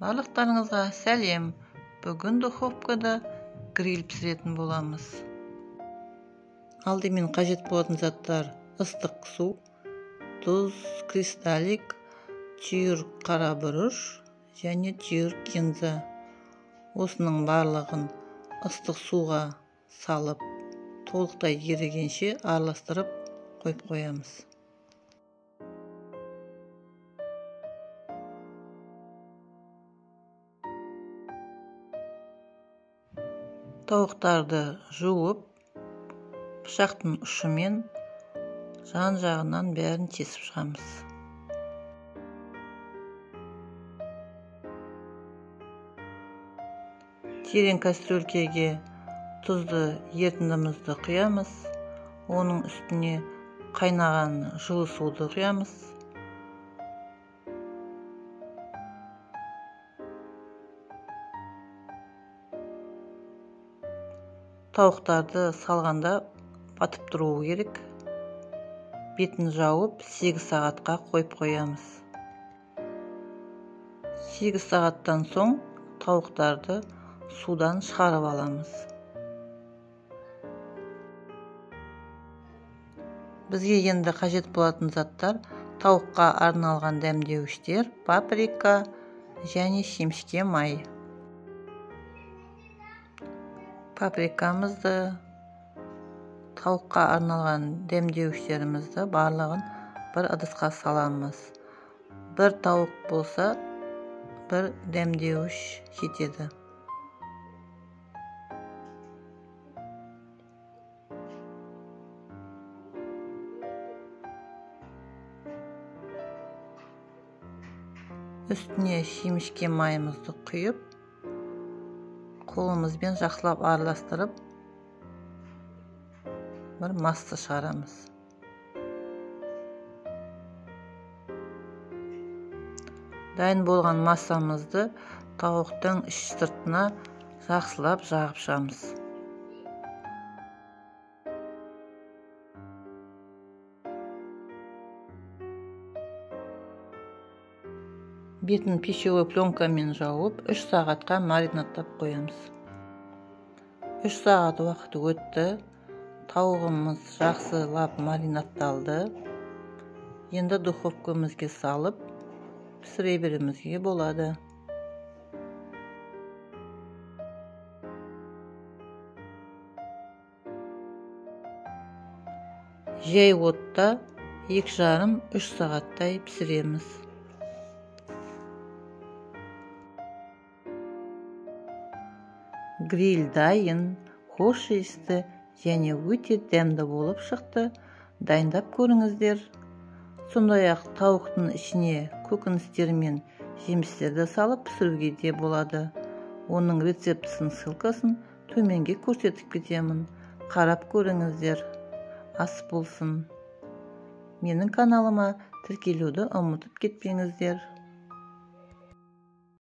Барлықтарыңызға сәлем. Бүгін духовкада гриль пісіретін боламыз. Алдымен қажет болатын заттар: ыстық су, тұз, кристаллик, түйір қара бұрыш және түйір кинза. Осының барлығын ыстық суға салып, толықтай ерігенше араластырып қойып қоямыз. Тауықтарды жуып, пышақтың ұшымен жан-жағынан бәрін кесіп шығамыз. Терең кастрюлькеге тұзды ерітіндімізді құямыз. Оның үстіне қайнаған жылы суды құямыз. Тауықтарды салғанда батып тұруы керек. Бетін жауып 8 сағатқа қойып қоямыз. 8 сағаттан соң тауықтарды судан шығарып аламыз. Бізге енді қажет болатын заттар: тауыққа арналған дәмдеуіштер, паприка және шемішке май. Паприкамызды, тауыққа арналған дәмдеуіштерімізді барлығын бір ыдысқа саламыз. Бір тауық болса, бір дәмдеуіш жетеді. Үстіне шемішке майымызды құйып, қолымызбен жақсылап араластырып, бір масса шығарамыз. Дайын болған массамызды тауықтың іш сыртына жақсылап жағып шығамыз. Бетін пищевой пленкамен жауып, 3 сағатқа маринадтап қоямыз. 3 сағат уақыт өтті. Тауығымыз жақсылап маринадталды. Енді духовкамызға салып, пісіре беруімізге болады. Жай отта 2,5-3 сағаттай пісіреміз. Гриль дайын, хош иісті және өте дәмді болып шықты. Дайындап көріңіздер. Сондай-ақ тауықтың ішіне көкөністер мен жемістерді салып пісіруге де болады. Оның рецептісін ссылкасын төменге көрсетіп кетемін. Қарап көріңіздер. Ас болсын. Менің каналыма тіркелуді ұмытып кетпеңіздер.